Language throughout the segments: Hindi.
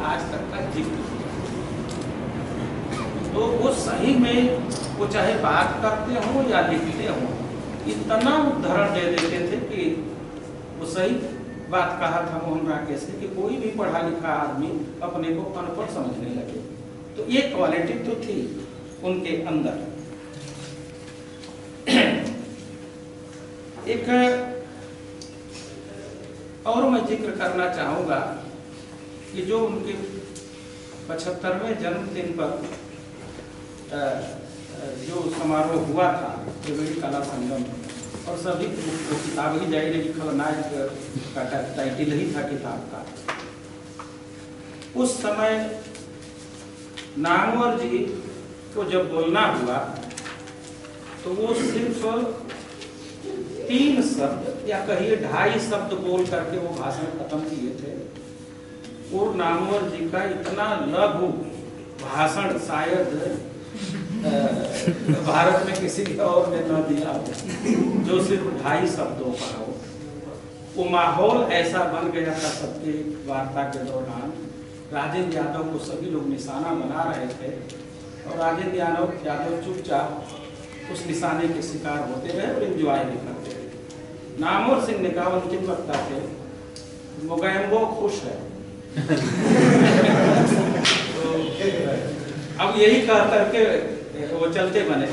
आज तक का जिक्र किया। तो वो सही में वो चाहे बात करते हों या लिखते हों, इतना उदाहरण दे देते थे कि वो सही बात कहा था मोहन राकेश ने कि कोई भी पढ़ा लिखा आदमी अपने को अनपढ़ समझने लगे। तो ये क्वालिटी तो थी उनके अंदर। एक और मैं जिक्र करना चाहूँगा कि जो उनके 75वें जन्मदिन पर जो समारोह हुआ था त्रिवेणी कला संगम, और सभी वो किताब ही जाहिर है कि खलनायक का टाइटल ही था किताब का। उस समय नामवर जी को जब बोलना हुआ तो वो सिर्फ 3 शब्द या कहिए 2.5 शब्द बोल करके वो भाषण खत्म किए थे। और नामवर जी का इतना लघु भाषण शायद भारत में किसी और ने न दिया हो, जो सिर्फ 2.5 शब्दों का हो। वो माहौल ऐसा बन गया था सबके वार्ता के दौरान। राजेंद्र यादव को सभी लोग निशाना बना रहे थे और राजेंद्र यादव चुपचाप उस निशाने के शिकार होते रहे और एंजॉय भी करते रहे। नामवर सिंह ने कहा, अंतिम वक्ता थे, मुगैम्बो खुश है। तो अब यही कह करके वो चलते बने।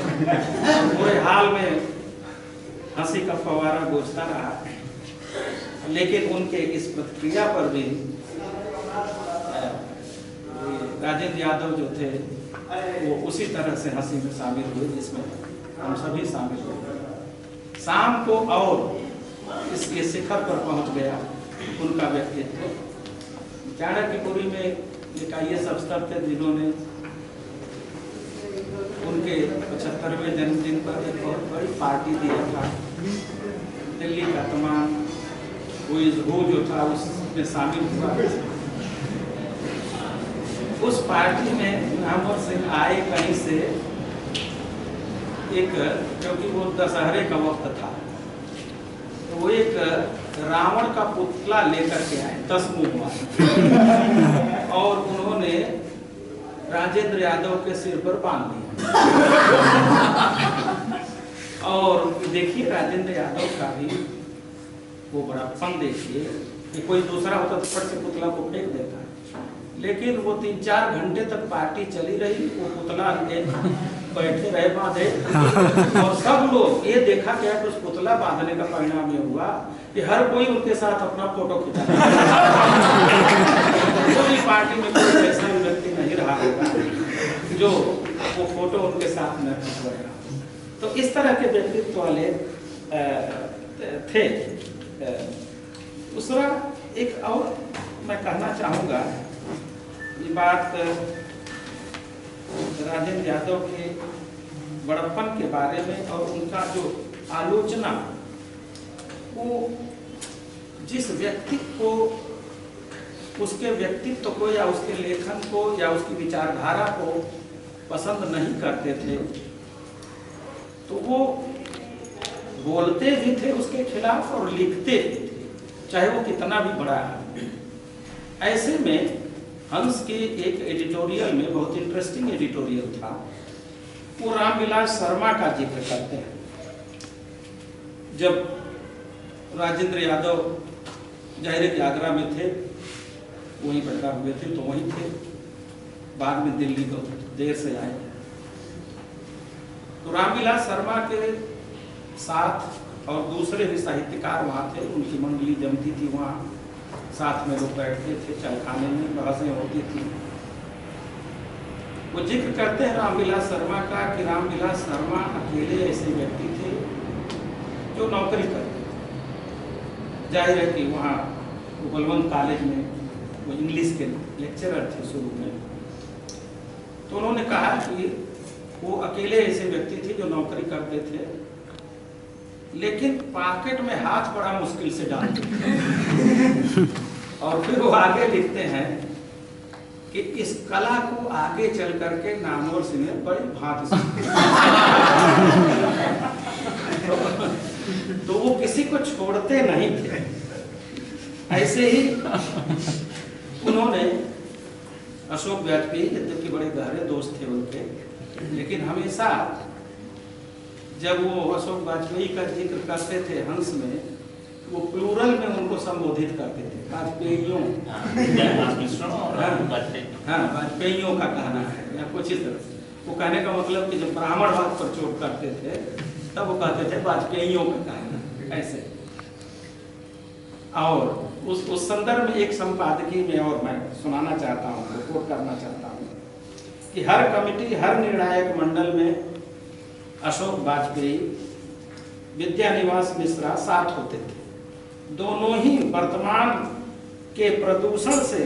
पूरे हाल में हंसी का फवारा गूंजता रहा। लेकिन उनके इस प्रतिक्रिया पर भी राजेंद्र यादव जो थे वो उसी तरह से हंसी में शामिल हुए जिसमें हम सभी शामिल हुए। शाम को और इसके शिखर पर पहुंच गया उनका व्यक्तित्व। चाणक्यपुरी में एक IAS अफसर थे जिन्होंने उनके 75वें जन्मदिन पर एक बहुत बड़ी पार्टी दिया था। दिल्ली का तमाम वो जो था उसमें शामिल हुआ। उस पार्टी में नामवर सिंह आए कहीं से, एक क्योंकि वो दशहरे का वक्त था, तो वो एक रावण का पुतला लेकर के आए 10 मुंह वाला, और उन्होंने राजेंद्र यादव के सिर पर बांध दिया। और देखिए राजेंद्र यादव का भी वो बड़ापन देखिए कि कोई दूसरा होता तो फट से पुतला को फेंक देता, लेकिन वो 3-4 घंटे तक पार्टी चली रही। वो पुतला बैठे रहे बांधे, और सब लोग ये देखा गया कि उस पुतला बांधने का परिणाम ये हुआ कि हर कोई उनके साथ अपना फोटो खिंचा। पूरी पार्टी में कोई ऐसा व्यक्ति नहीं रहा होगा जो वो फोटो उनके साथ न खिंचवाएगा। तो इस तरह के व्यक्तित्व वाले थे। दूसरा एक और मैं कहना चाहूँगा, ये बात राजेंद्र यादव के बड़प्पन के बारे में और उनका जो आलोचना, वो जिस व्यक्ति को उसके व्यक्तित्व को या उसके लेखन को या उसकी विचारधारा को पसंद नहीं करते थे तो वो बोलते भी थे उसके खिलाफ और लिखते भी थे, चाहे वो कितना भी बड़ा है। ऐसे में हंस के एक एडिटोरियल में बहुत इंटरेस्टिंग एडिटोरियल था, वो रामविलास शर्मा का जिक्र करते हैं। जब राजेंद्र यादव जाहिर आगरा में थे, वहीं पैदा हुए थे तो वहीं थे, बाद में दिल्ली को देर से आए। तो रामविलास शर्मा के साथ और दूसरे भी साहित्यकार वहाँ थे, उनकी मंडली जमती थी वहाँ, साथ में लोग बैठते थे, चाय खाने में बहसें होती थी। वो जिक्र करते हैं रामविलास शर्मा का कि रामविलास शर्मा अकेले ऐसे व्यक्ति थे जो नौकरी करते थे। जाहिर है कि वहाँ बलवंत कॉलेज में वो इंग्लिश के लेक्चरर थे शुरू में, तो उन्होंने कहा कि वो अकेले ऐसे व्यक्ति थे जो नौकरी करते थे, लेकिन पॉकेट में हाथ बड़ा मुश्किल से डालते थे। और फिर वो आगे लिखते हैं कि इस कला को आगे चल करके नामवर सिंह ने बड़ी भांति से तो वो किसी को छोड़ते नहीं थे। ऐसे ही उन्होंने अशोक वाजपेयी यद्यपि बड़े गहरे दोस्त थे उनके, लेकिन हमेशा जब वो अशोक वाजपेयी का जिक्र करते थे हंस में, वो प्लूरल में उनको संबोधित करते थे, वाजपेयियों। हाँ, वाजपेयियों का कहना है या कुछ इस तरह से। वो कहने का मतलब कि जब ब्राह्मणवाद पर चोट करते थे तब वो कहते थे वाजपेयियों का कहना, ऐसे। और उस संदर्भ में एक संपादकीय में और मैं सुनाना चाहता हूँ, रिपोर्ट करना चाहता हूँ कि हर कमिटी, हर निर्णायक मंडल में अशोक वाजपेयी, विद्यानिवास मिश्रा साथ होते थे। दोनों ही वर्तमान के प्रदूषण से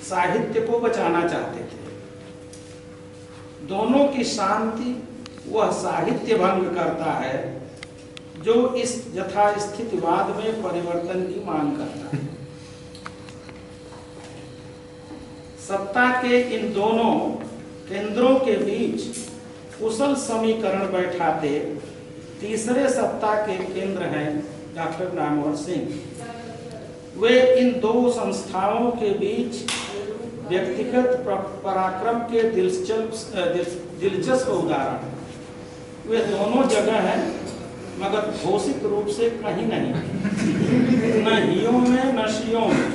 साहित्य को बचाना चाहते थे। दोनों की शांति वह साहित्य भंग करता है जो इस यथास्थितिवाद में परिवर्तन की मांग करता है। सत्ता के इन दोनों केंद्रों के बीच कुशल समीकरण बैठाते तीसरे सत्ता के केंद्र हैं डॉक्टर नामवर सिंह। वे इन दो संस्थाओं के बीच व्यक्तिगत पराक्रम के दिलचस्प उदाहरण हैं। वे दोनों जगह हैं मगर घोषित रूप से कहीं नहीं, न हियों में न शियों में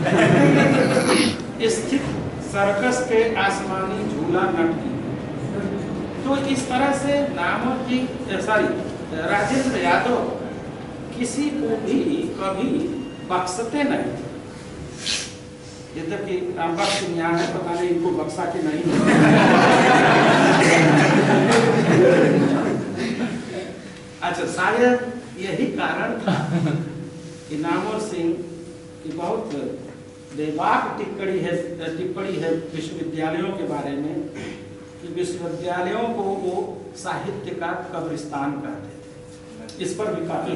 स्थित सर्कस के आसमानी झूला नट। तो इस तरह से राजेंद्र यादव किसी को भी कभी बख्शते नहीं। यद्यपि रामबख्श यहाँ है, पता नहीं इनको बख्शा के नहीं। अच्छा, शायद यही कारण था कि नामवर सिंह की बहुत बेबाक टिप्पणी है विश्वविद्यालयों के बारे में, कि विश्वविद्यालयों को वो साहित्य का कब्रिस्तान कहते थे। इस पर भी काफी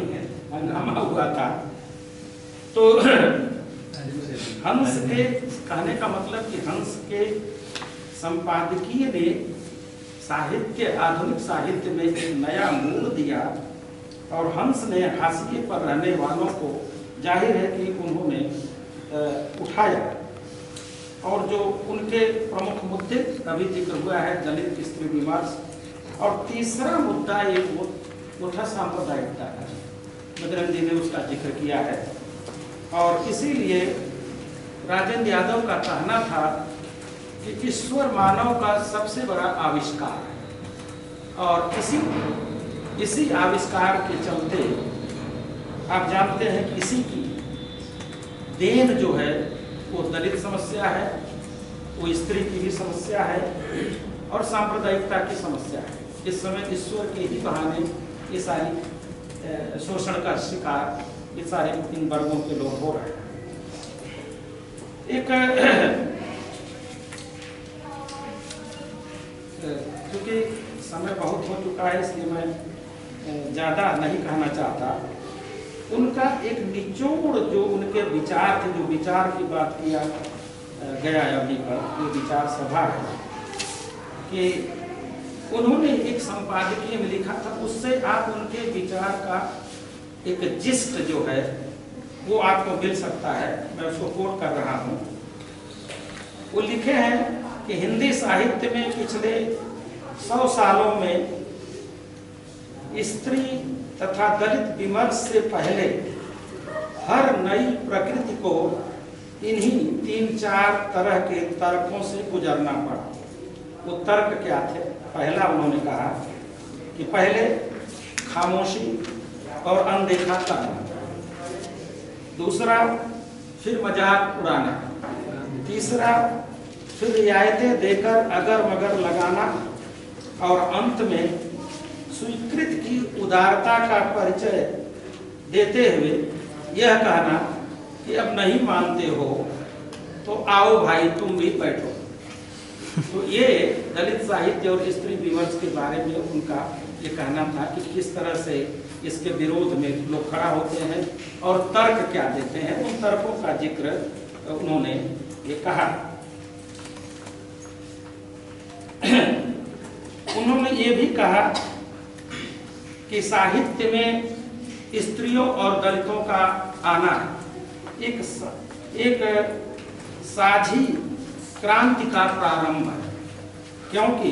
हंगामा हुआ था। तो हंस के कहने का मतलब कि हंस के संपादकीय ने साहित्य, आधुनिक साहित्य में एक नया मोड़ दिया और हंस ने हाशिए पर रहने वालों को जाहिर है कि उन्होंने उठाया। और जो उनके प्रमुख मुद्दे अभी जिक्र हुआ है, दलित स्त्री विमर्श, और तीसरा मुद्दा एक उठा सांप्रदायिकता है, बजरंग जी ने उसका जिक्र किया है। और इसीलिए राजेंद्र यादव का कहना था कि ईश्वर मानव का सबसे बड़ा आविष्कार है, और इसी आविष्कार के चलते आप जानते हैं कि इसी की देन जो है वो दलित समस्या है, वो स्त्री की भी समस्या है और सांप्रदायिकता की समस्या है। इस समय ईश्वर के ही बहाने ये सारी शोषण का शिकार ये सारे इन वर्गों के लोग हो रहे हैं। क्योंकि समय बहुत हो चुका है इसलिए मैं ज़्यादा नहीं कहना चाहता। उनका एक निचोड़ जो उनके विचार थे, जो विचार की बात किया गया अभी पर, जो विचार सभा है, कि उन्होंने एक संपादकीय में लिखा था, उससे आप उनके विचार का एक जिस्ट जो है वो आपको मिल सकता है। मैं उसको कोट कर रहा हूँ। वो लिखे हैं कि हिंदी साहित्य में पिछले 100 सालों में स्त्री तथा दलित विमर्श से पहले हर नई प्रकृति को इन्हीं 3-4 तरह के तर्कों से गुजरना पड़ा। वो तर्क क्या थे? पहला उन्होंने कहा कि पहले खामोशी और अनदेखा करना, दूसरा फिर मजाक उड़ाना, तीसरा फिर रियायतें देकर अगर मगर लगाना, और अंत में स्वीकृत की उदारता का परिचय देते हुए यह कहना कि अब नहीं मानते हो तो आओ भाई तुम भी बैठो। तो ये दलित साहित्य और स्त्री विमर्श के बारे में उनका ये कहना था कि किस तरह से इसके विरोध में लोग खड़ा होते हैं और तर्क क्या देते हैं। उन तर्कों का जिक्र उन्होंने ये कहा। उन्होंने ये भी कहा कि साहित्य में स्त्रियों और दलितों का आना एक साझी क्रांति का प्रारंभ है, क्योंकि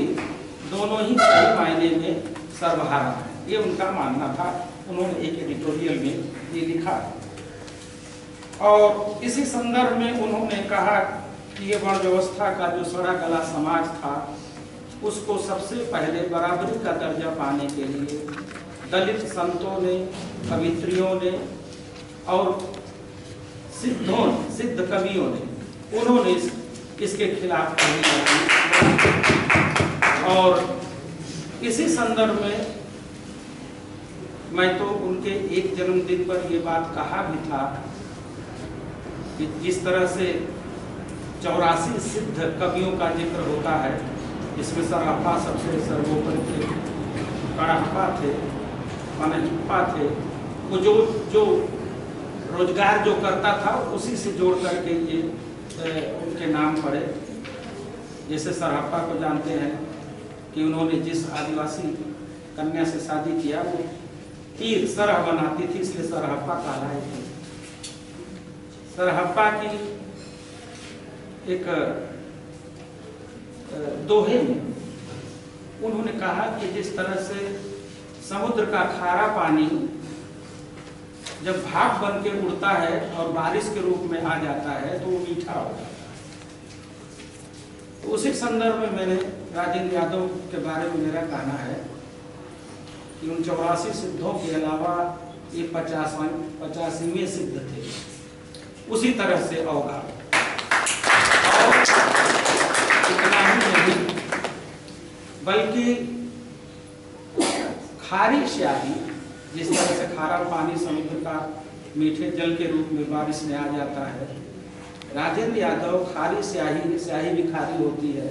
दोनों ही सही मायने में सर्वहारा है, ये उनका मानना था। उन्होंने एक एडिटोरियल में ये लिखा। और इसी संदर्भ में उन्होंने कहा कि ये वर्ण व्यवस्था का जो सड़ा गला समाज था, उसको सबसे पहले बराबरी का दर्जा पाने के लिए दलित संतों ने, कवित्रियों ने और सिद्ध कवियों ने, उन्होंने इसके खिलाफ पहली लड़ी। और इसी संदर्भ में मैं तो उनके एक जन्मदिन पर ये बात कहा भी था कि जिस तरह से 84 सिद्ध कवियों का जिक्र होता है, इसमें सरहप्पा सबसे सर्वोपरि थे, कड़हप्पा थे, मनहिप्पा थे। वो जो रोजगार जो करता था उसी से जोड़ करके ये उनके नाम पड़े। जैसे सरहप्पा को जानते हैं कि उन्होंने जिस आदिवासी कन्या से शादी किया वो तीर सरह बनाती थी, इसलिए सरहप्पा कहलाए थे। सरहप्पा की एक दोहे में उन्होंने कहा कि जिस तरह से समुद्र का खारा पानी जब भाप बन के उड़ता है और बारिश के रूप में आ जाता है तो वो मीठा हो जाता है। तो उसी संदर्भ में मैंने राजेंद्र यादव के बारे में मेरा कहना है कि उन 84 सिद्धों के अलावा ये 85वें सिद्ध थे, उसी तरह से अवगा। और इतना ही नहीं बल्कि खारी स्याही, जिस तरह से खारा पानी समुद्र का मीठे जल के रूप में बारिश में आ जाता है, राजेंद्र यादव खारी स्याही भी खारी होती है,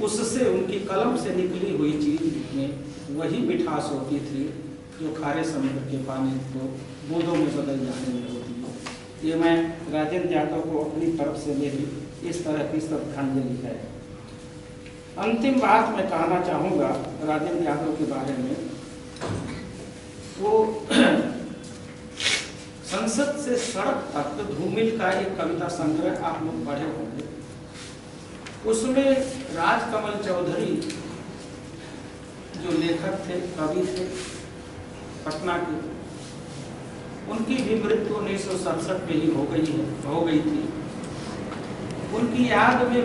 उससे उनकी कलम से निकली हुई चीज में वही मिठास होती थी जो खारे समुद्र के पानी को बूंदों में बदल जाने में होती है। ये मैं राजेंद्र यादव को अपनी तरफ से मेरी इस तरह की श्रद्धांजलि है। अंतिम बात मैं कहना चाहूँगा राजेंद्र यादव के बारे में। वो संसद से सड़क तक धूमिल का एक कविता संग्रह आप लोग पढ़े होंगे। उसमें राजकमल चौधरी जो लेखक थे, कवि थे पटना के, उनकी भी मृत्यु 1967 में ही हो गई थी। उनकी याद में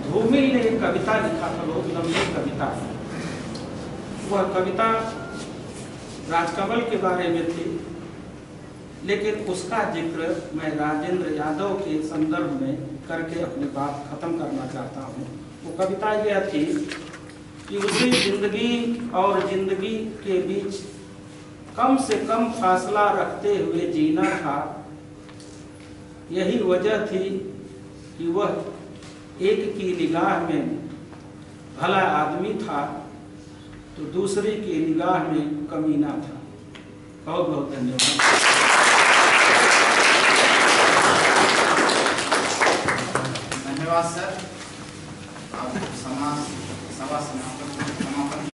धूमिल ने एक कविता लिखा था, बहुत लंबी कविता। वह कविता राजकमल के बारे में थी, लेकिन उसका जिक्र मैं राजेंद्र यादव के संदर्भ में करके अपनी बात खत्म करना चाहता हूँ। वो कविता यह थी कि उसे जिंदगी और जिंदगी के बीच कम से कम फासला रखते हुए जीना था। यही वजह थी कि वह एक की निगाह में भला आदमी था तो दूसरे की निगाह में कमीना था। बहुत बहुत धन्यवाद। धन्यवाद सर।